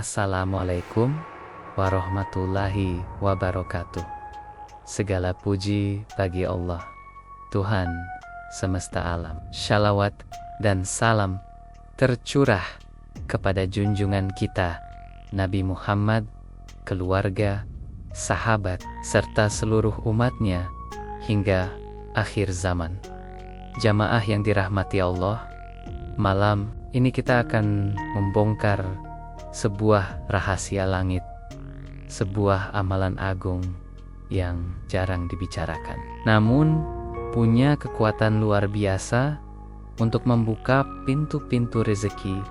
Assalamualaikum warahmatullahi wabarakatuh. Segala puji bagi Allah, Tuhan semesta alam. Shalawat dan salam tercurah kepada junjungan kita Nabi Muhammad, keluarga, sahabat, serta seluruh umatnya hingga akhir zaman. Jamaah yang dirahmati Allah, malam ini kita akan membongkar sebuah rahasia langit, sebuah amalan agung yang jarang dibicarakan, namun punya kekuatan luar biasa untuk membuka pintu-pintu rezeki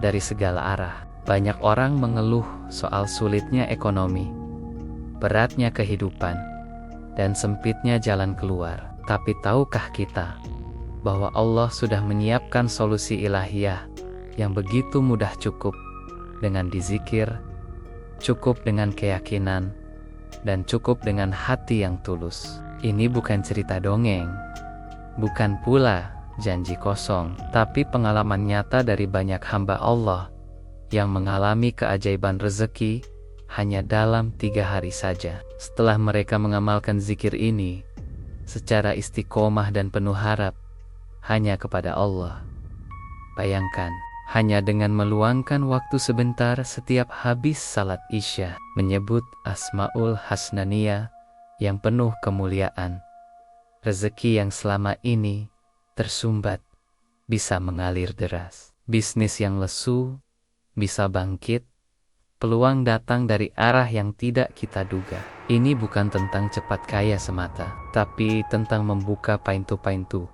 dari segala arah. Banyak orang mengeluh soal sulitnya ekonomi, beratnya kehidupan, dan sempitnya jalan keluar. Tapi tahukah kita bahwa Allah sudah menyiapkan solusi ilahiyah yang begitu mudah, cukup dengan dizikir, cukup dengan keyakinan, dan cukup dengan hati yang tulus. Ini bukan cerita dongeng, bukan pula janji kosong, tapi pengalaman nyata dari banyak hamba Allah yang mengalami keajaiban rezeki hanya dalam 3 hari saja. Setelah mereka mengamalkan zikir ini secara istiqomah dan penuh harap hanya kepada Allah. Bayangkan, hanya dengan meluangkan waktu sebentar setiap habis salat Isya, menyebut Asmaul Hasnaniyah yang penuh kemuliaan, rezeki yang selama ini tersumbat bisa mengalir deras. Bisnis yang lesu bisa bangkit, peluang datang dari arah yang tidak kita duga. Ini bukan tentang cepat kaya semata, tapi tentang membuka pintu-pintu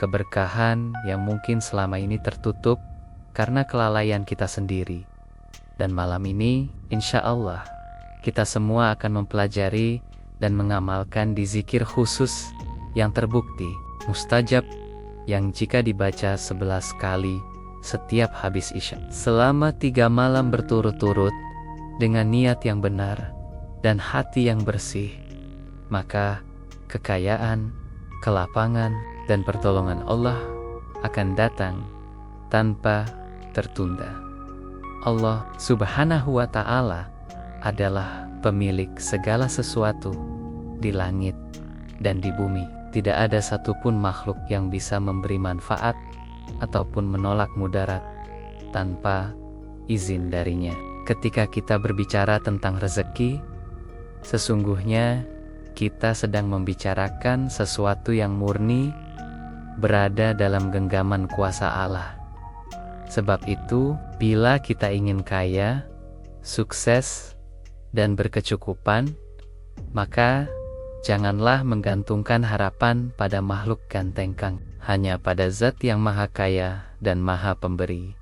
keberkahan yang mungkin selama ini tertutup karena kelalaian kita sendiri. Dan malam ini, insya Allah, kita semua akan mempelajari dan mengamalkan di zikir khusus yang terbukti mustajab, yang jika dibaca 11 kali setiap habis Isya selama 3 malam berturut-turut dengan niat yang benar dan hati yang bersih, maka kekayaan, kelapangan, dan pertolongan Allah akan datang tanpa tertunda. Allah Subhanahu wa Ta'ala adalah pemilik segala sesuatu di langit dan di bumi. Tidak ada satupun makhluk yang bisa memberi manfaat ataupun menolak mudarat tanpa izin darinya. Ketika kita berbicara tentang rezeki, sesungguhnya kita sedang membicarakan sesuatu yang murni berada dalam genggaman kuasa Allah. Sebab itu, bila kita ingin kaya, sukses, dan berkecukupan, maka janganlah menggantungkan harapan pada makhluk gantengkang, hanya pada Zat yang Maha Kaya dan Maha Pemberi.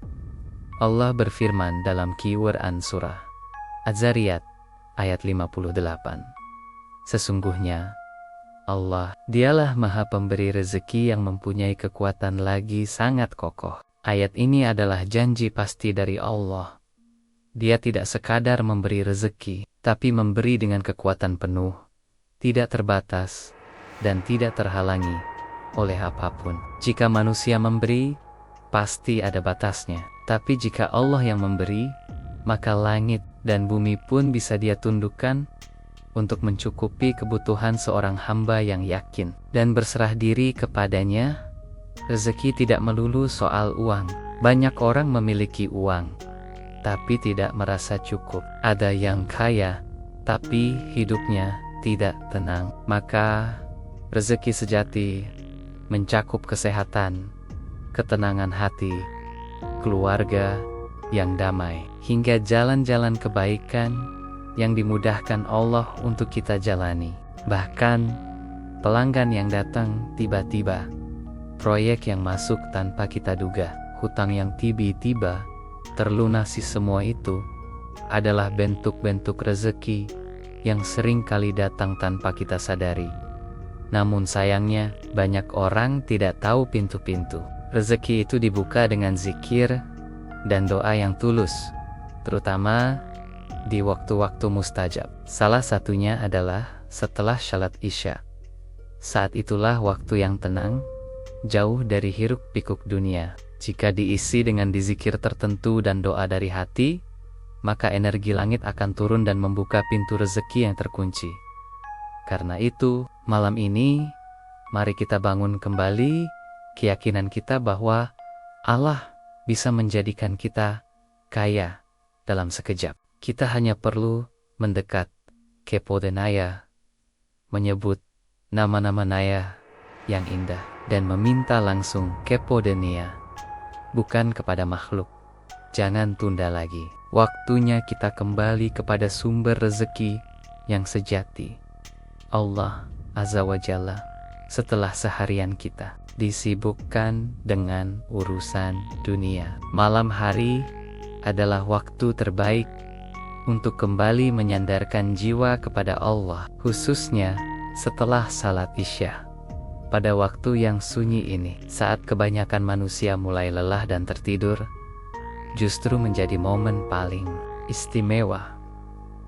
Allah berfirman dalam Quran surah Az-Zariyat ayat 58. Sesungguhnya Allah, dialah Maha Pemberi rezeki yang mempunyai kekuatan lagi sangat kokoh. Ayat ini adalah janji pasti dari Allah. Dia tidak sekadar memberi rezeki, tapi memberi dengan kekuatan penuh, tidak terbatas, dan tidak terhalangi oleh apapun. Jika manusia memberi, pasti ada batasnya. Tapi jika Allah yang memberi, maka langit dan bumi pun bisa Dia tundukkan untuk mencukupi kebutuhan seorang hamba yang yakin dan berserah diri kepadanya. Rezeki tidak melulu soal uang. Banyak orang memiliki uang, tapi tidak merasa cukup. Ada yang kaya, tapi hidupnya tidak tenang. Maka rezeki sejati mencakup kesehatan, ketenangan hati, keluarga yang damai, hingga jalan-jalan kebaikan yang dimudahkan Allah untuk kita jalani. Bahkan pelanggan yang datang tiba-tiba, proyek yang masuk tanpa kita duga, hutang yang tiba-tiba terlunasi. Semua itu adalah bentuk-bentuk rezeki yang sering kali datang tanpa kita sadari. Namun sayangnya, banyak orang tidak tahu pintu-pintu rezeki itu dibuka dengan zikir dan doa yang tulus, terutama di waktu-waktu mustajab. Salah satunya adalah setelah salat Isya. Saat itulah waktu yang tenang, jauh dari hiruk-pikuk dunia. Jika diisi dengan dizikir tertentu dan doa dari hati, maka energi langit akan turun dan membuka pintu rezeki yang terkunci. Karena itu, malam ini, mari kita bangun kembali keyakinan kita bahwa Allah bisa menjadikan kita kaya dalam sekejap. Kita hanya perlu mendekat kepada Naya, menyebut nama-nama Naya yang indah, dan meminta langsung kepada Nia, bukan kepada makhluk. Jangan tunda lagi. Waktunya kita kembali kepada sumber rezeki yang sejati, Allah Azza wa Jalla. Setelah seharian kita disibukkan dengan urusan dunia, malam hari adalah waktu terbaik untuk kembali menyandarkan jiwa kepada Allah, khususnya setelah salat Isya. Pada waktu yang sunyi ini, saat kebanyakan manusia mulai lelah dan tertidur, justru menjadi momen paling istimewa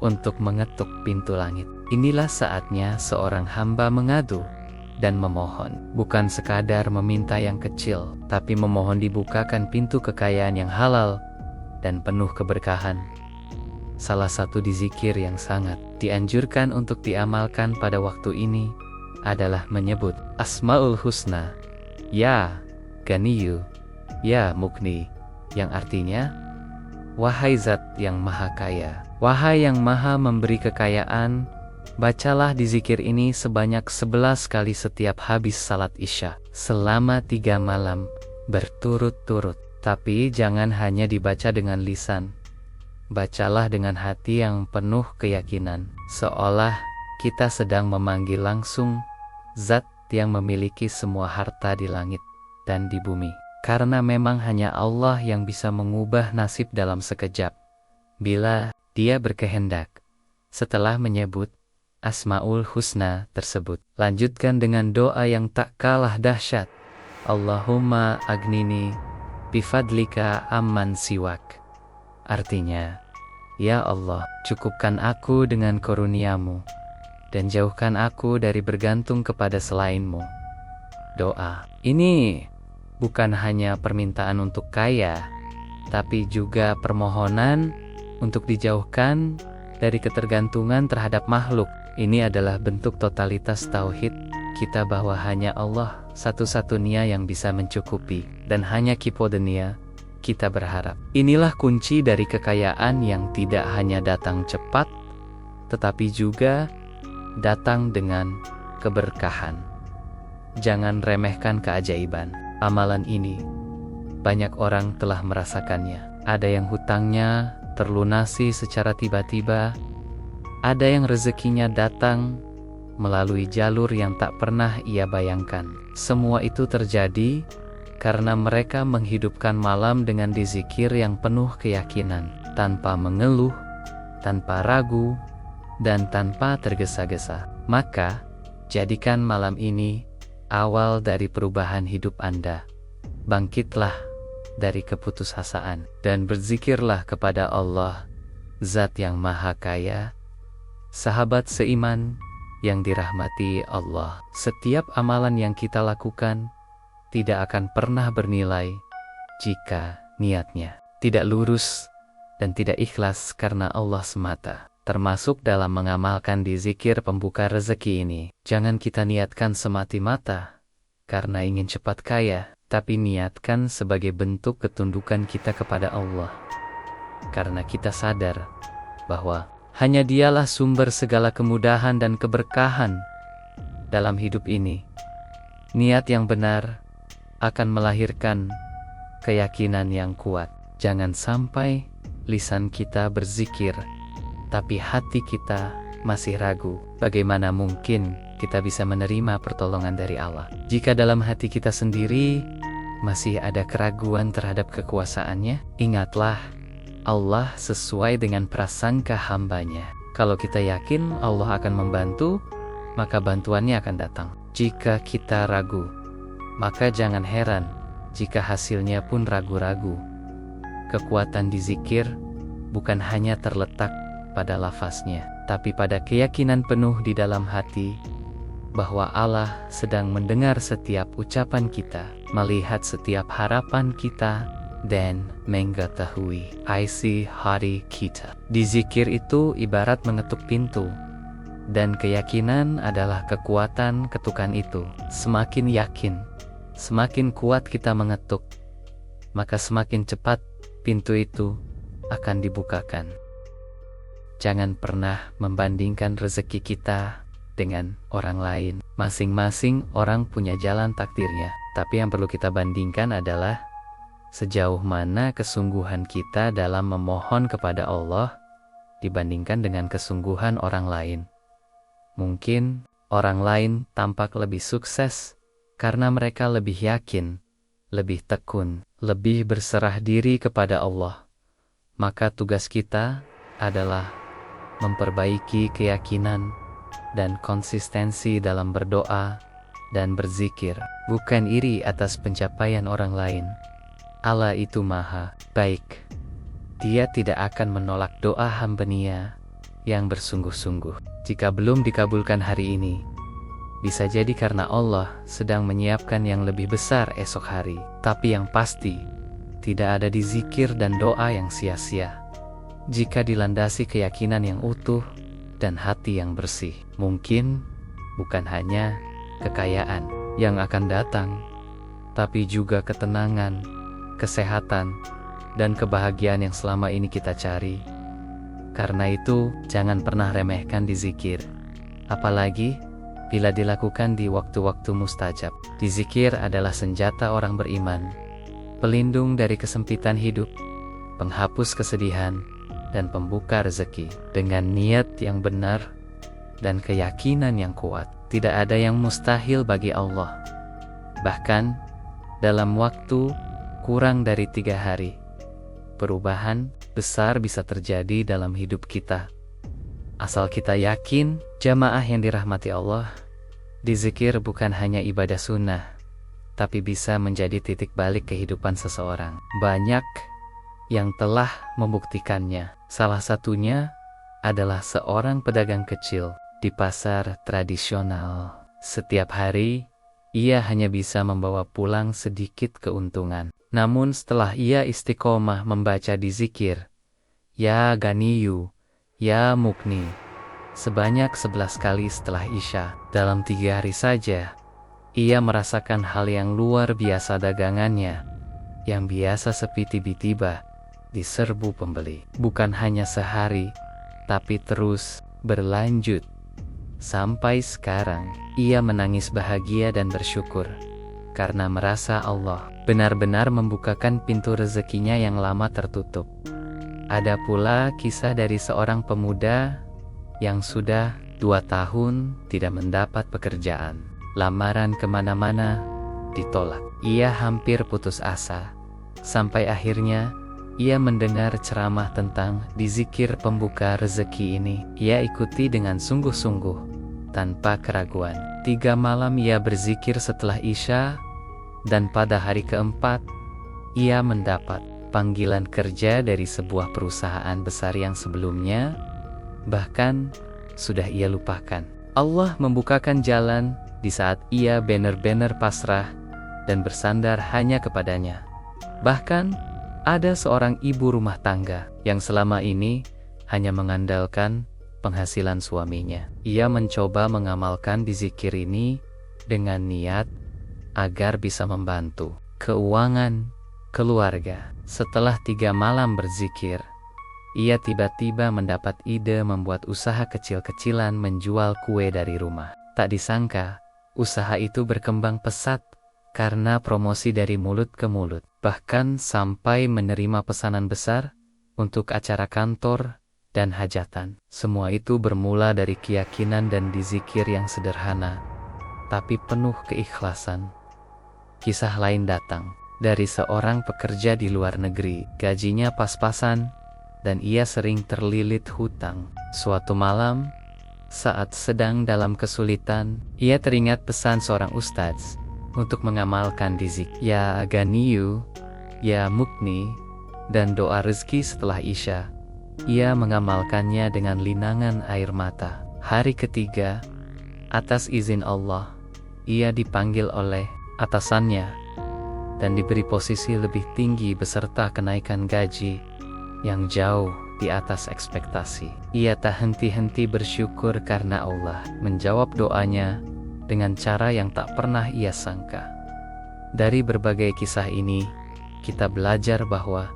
untuk mengetuk pintu langit. Inilah saatnya seorang hamba mengadu dan memohon, bukan sekadar meminta yang kecil, tapi memohon dibukakan pintu kekayaan yang halal dan penuh keberkahan. Salah satu zikir yang sangat dianjurkan untuk diamalkan pada waktu ini adalah menyebut Asmaul Husna, Ya Ganiyu, Ya Mukni, yang artinya, wahai Zat yang Maha Kaya, wahai yang Maha memberi kekayaan. Bacalah zikir ini sebanyak 11 kali setiap habis salat Isya, selama 3 malam berturut-turut. Tapi jangan hanya dibaca dengan lisan, bacalah dengan hati yang penuh keyakinan, seolah kita sedang memanggil langsung Zat yang memiliki semua harta di langit dan di bumi. Karena memang hanya Allah yang bisa mengubah nasib dalam sekejap, bila Dia berkehendak. Setelah menyebut Asmaul Husna tersebut, lanjutkan dengan doa yang tak kalah dahsyat. Allahumma agnini bifadlika amman siwak. Artinya, ya Allah, cukupkan aku dengan karunia-Mu dan jauhkan aku dari bergantung kepada selain-Mu. Doa ini bukan hanya permintaan untuk kaya, tapi juga permohonan untuk dijauhkan dari ketergantungan terhadap makhluk. Ini adalah bentuk totalitas tauhid kita bahwa hanya Allah satu-satunya yang bisa mencukupi, dan hanya kepada Dia kita berharap. Inilah kunci dari kekayaan yang tidak hanya datang cepat, tetapi juga datang dengan keberkahan. Jangan remehkan keajaiban amalan ini. Banyak orang telah merasakannya. Ada yang hutangnya terlunasi secara tiba-tiba, ada yang rezekinya datang melalui jalur yang tak pernah ia bayangkan. Semua itu terjadi karena mereka menghidupkan malam dengan zikir yang penuh keyakinan, tanpa mengeluh, tanpa ragu, dan tanpa tergesa-gesa. Maka, jadikan malam ini awal dari perubahan hidup Anda. Bangkitlah dari keputusasaan dan berzikirlah kepada Allah, Zat yang Maha Kaya. Sahabat seiman yang dirahmati Allah, setiap amalan yang kita lakukan tidak akan pernah bernilai jika niatnya tidak lurus dan tidak ikhlas karena Allah semata. Termasuk dalam mengamalkan zikir pembuka rezeki ini, jangan kita niatkan semata-mata karena ingin cepat kaya, tapi niatkan sebagai bentuk ketundukan kita kepada Allah. Karena kita sadar bahwa hanya Dialah sumber segala kemudahan dan keberkahan dalam hidup ini. Niat yang benar akan melahirkan keyakinan yang kuat. Jangan sampai lisan kita berzikir, tapi hati kita masih ragu. Bagaimana mungkin kita bisa menerima pertolongan dari Allah jika dalam hati kita sendiri masih ada keraguan terhadap kekuasaannya? Ingatlah, Allah sesuai dengan prasangka hambanya. Kalau kita yakin Allah akan membantu, maka bantuannya akan datang. Jika kita ragu, maka jangan heran jika hasilnya pun ragu-ragu. Kekuatan zikir bukan hanya terletak pada lafaznya, tapi pada keyakinan penuh di dalam hati bahwa Allah sedang mendengar setiap ucapan kita, melihat setiap harapan kita, dan mengetahui isi hati kita. Di zikir itu ibarat mengetuk pintu, dan keyakinan adalah kekuatan ketukan itu. Semakin yakin, semakin kuat kita mengetuk, maka semakin cepat pintu itu akan dibukakan. Jangan pernah membandingkan rezeki kita dengan orang lain. Masing-masing orang punya jalan takdirnya. Tapi yang perlu kita bandingkan adalah sejauh mana kesungguhan kita dalam memohon kepada Allah dibandingkan dengan kesungguhan orang lain. Mungkin orang lain tampak lebih sukses karena mereka lebih yakin, lebih tekun, lebih berserah diri kepada Allah. Maka tugas kita adalah memperbaiki keyakinan dan konsistensi dalam berdoa dan berzikir, bukan iri atas pencapaian orang lain. Allah itu maha baik. Dia tidak akan menolak doa hamba-Nya yang bersungguh-sungguh. Jika belum dikabulkan hari ini, bisa jadi karena Allah sedang menyiapkan yang lebih besar esok hari. Tapi yang pasti, tidak ada di zikir dan doa yang sia-sia jika dilandasi keyakinan yang utuh dan hati yang bersih. Mungkin bukan hanya kekayaan yang akan datang, tapi juga ketenangan, kesehatan, dan kebahagiaan yang selama ini kita cari. Karena itu, jangan pernah remehkan di zikir, apalagi bila dilakukan di waktu-waktu mustajab. Di zikir adalah senjata orang beriman, pelindung dari kesempitan hidup, penghapus kesedihan, dan pembuka rezeki. Dengan niat yang benar dan keyakinan yang kuat, tidak ada yang mustahil bagi Allah. Bahkan dalam waktu kurang dari 3 hari, perubahan besar bisa terjadi dalam hidup kita. Asal kita yakin, jamaah yang dirahmati Allah, di zikir bukan hanya ibadah sunnah, tapi bisa menjadi titik balik kehidupan seseorang. Banyak yang telah membuktikannya. Salah satunya adalah seorang pedagang kecil di pasar tradisional. Setiap hari, ia hanya bisa membawa pulang sedikit keuntungan. Namun setelah ia istiqomah membaca di zikir, Ya Ganiyu, Ya Mukni, sebanyak 11 kali setelah Isya, dalam 3 hari saja, ia merasakan hal yang luar biasa. Dagangannya yang biasa sepi tiba-tiba diserbu pembeli. Bukan hanya sehari, tapi terus berlanjut. Sampai sekarang, ia menangis bahagia dan bersyukur karena merasa Allah benar-benar membukakan pintu rezekinya yang lama tertutup. Ada pula kisah dari seorang pemuda yang sudah 2 tahun tidak mendapat pekerjaan. Lamaran kemana-mana ditolak. Ia hampir putus asa, sampai akhirnya ia mendengar ceramah tentang dizikir pembuka rezeki ini. Ia ikuti dengan sungguh-sungguh, tanpa keraguan. 3 malam ia berzikir setelah Isya, dan pada hari keempat, ia mendapat panggilan kerja dari sebuah perusahaan besar yang sebelumnya bahkan sudah ia lupakan. Allah membukakan jalan di saat ia benar-benar pasrah dan bersandar hanya kepadanya. Bahkan ada seorang ibu rumah tangga yang selama ini hanya mengandalkan penghasilan suaminya. Ia mencoba mengamalkan di zikir ini dengan niat agar bisa membantu keuangan keluarga. Setelah 3 malam berzikir, ia tiba-tiba mendapat ide membuat usaha kecil-kecilan menjual kue dari rumah. Tak disangka, usaha itu berkembang pesat karena promosi dari mulut ke mulut, bahkan sampai menerima pesanan besar untuk acara kantor dan hajatan. Semua itu bermula dari keyakinan dan dizikir yang sederhana, tapi penuh keikhlasan. Kisah lain datang dari seorang pekerja di luar negeri. Gajinya pas-pasan dan ia sering terlilit hutang. Suatu malam, saat sedang dalam kesulitan, ia teringat pesan seorang ustadz untuk mengamalkan dizikir Ya Ganiyu, Ya Mukni, dan doa rezeki setelah Isya. Ia mengamalkannya dengan linangan air mata. Hari ketiga, atas izin Allah, ia dipanggil oleh atasannya dan diberi posisi lebih tinggi beserta kenaikan gaji yang jauh di atas ekspektasi. Ia tak henti-henti bersyukur karena Allah menjawab doanya dengan cara yang tak pernah ia sangka. Dari berbagai kisah ini, kita belajar bahwa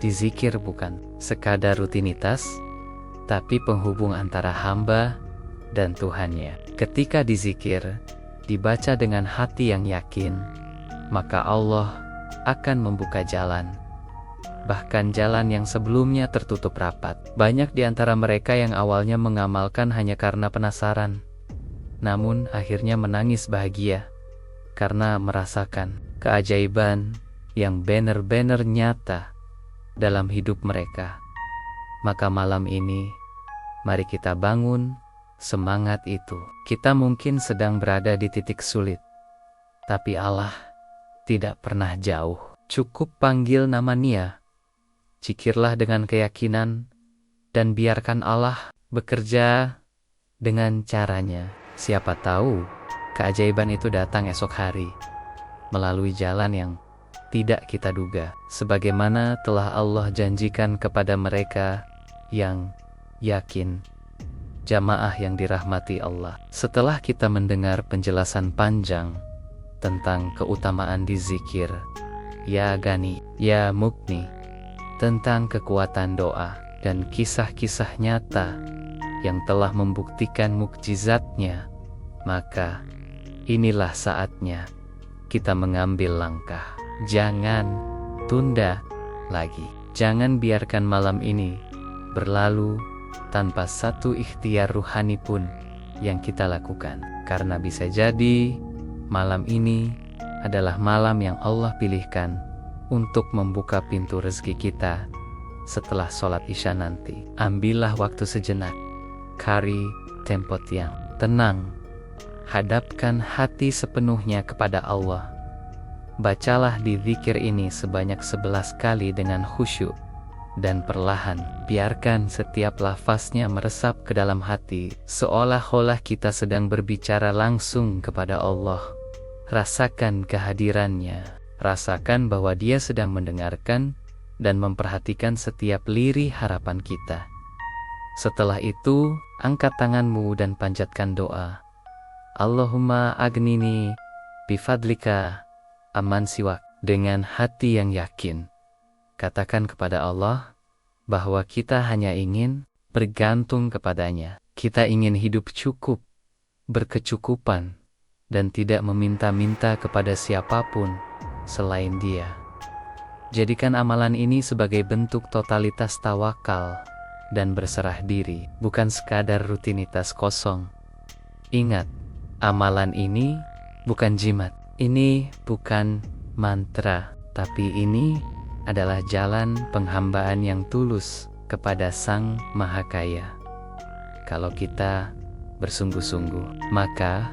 dizikir bukan sekadar rutinitas, tapi penghubung antara hamba dan Tuhannya. Ketika dizikir, dibaca dengan hati yang yakin, maka Allah akan membuka jalan, bahkan jalan yang sebelumnya tertutup rapat. Banyak di antara mereka yang awalnya mengamalkan hanya karena penasaran, namun akhirnya menangis bahagia karena merasakan keajaiban yang benar-benar nyata dalam hidup mereka. Maka malam ini, mari kita bangun semangat itu. Kita mungkin sedang berada di titik sulit, tapi Allah tidak pernah jauh. Cukup panggil nama Nia, zikirlah dengan keyakinan, dan biarkan Allah bekerja dengan caranya. Siapa tahu keajaiban itu datang esok hari melalui jalan yang tidak kita duga, sebagaimana telah Allah janjikan kepada mereka yang yakin, jamaah yang dirahmati Allah. Setelah kita mendengar penjelasan panjang tentang keutamaan dizikir, ya Gani, ya Mukni, tentang kekuatan doa dan kisah-kisah nyata yang telah membuktikan mukjizatnya, maka inilah saatnya kita mengambil langkah. Jangan tunda lagi. Jangan biarkan malam ini berlalu tanpa satu ikhtiar ruhani pun yang kita lakukan. Karena bisa jadi malam ini adalah malam yang Allah pilihkan untuk membuka pintu rezeki kita setelah sholat Isya nanti. Ambillah waktu sejenak, cari tempat yang tenang, hadapkan hati sepenuhnya kepada Allah. Bacalah di zikir ini sebanyak 11 kali dengan khusyuk dan perlahan. Biarkan setiap lafaznya meresap ke dalam hati, seolah-olah kita sedang berbicara langsung kepada Allah. Rasakan kehadirannya, rasakan bahwa Dia sedang mendengarkan dan memperhatikan setiap lirih harapan kita. Setelah itu, angkat tanganmu dan panjatkan doa. Allahumma agnini bifadlika aman siwak. Dengan hati yang yakin, katakan kepada Allah bahwa kita hanya ingin bergantung kepadanya. Kita ingin hidup cukup, berkecukupan, dan tidak meminta-minta kepada siapapun selain Dia. Jadikan amalan ini sebagai bentuk totalitas tawakal dan berserah diri, bukan sekadar rutinitas kosong. Ingat, amalan ini bukan jimat. Ini bukan mantra, tapi ini adalah jalan penghambaan yang tulus kepada Sang Maha Kaya. Kalau kita bersungguh-sungguh, maka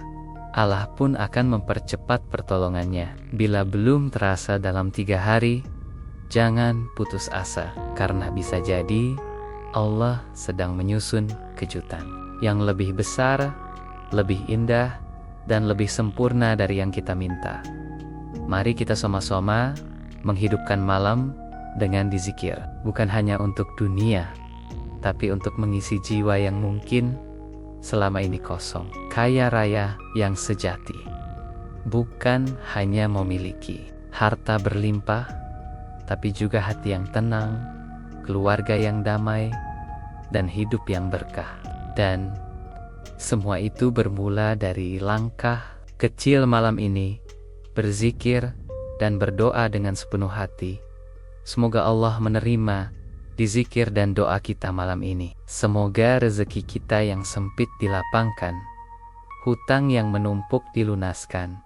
Allah pun akan mempercepat pertolongannya. Bila belum terasa dalam 3 hari, jangan putus asa, karena bisa jadi Allah sedang menyusun kejutan yang lebih besar, lebih indah, dan lebih sempurna dari yang kita minta. Mari kita sama-sama menghidupkan malam dengan dizikir, bukan hanya untuk dunia, tapi untuk mengisi jiwa yang mungkin selama ini kosong. Kaya raya yang sejati bukan hanya memiliki harta berlimpah, tapi juga hati yang tenang, keluarga yang damai, dan hidup yang berkah. Dan semua itu bermula dari langkah kecil malam ini, berzikir dan berdoa dengan sepenuh hati. Semoga Allah menerima dizikir dan doa kita malam ini. Semoga rezeki kita yang sempit dilapangkan, hutang yang menumpuk dilunaskan,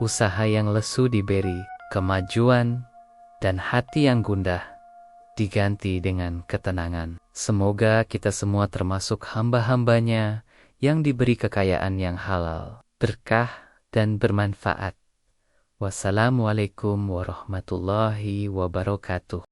usaha yang lesu diberi kemajuan, dan hati yang gundah diganti dengan ketenangan. Semoga kita semua termasuk hamba-hambanya yang diberi kekayaan yang halal, berkah, dan bermanfaat. Wassalamualaikum warahmatullahi wabarakatuh.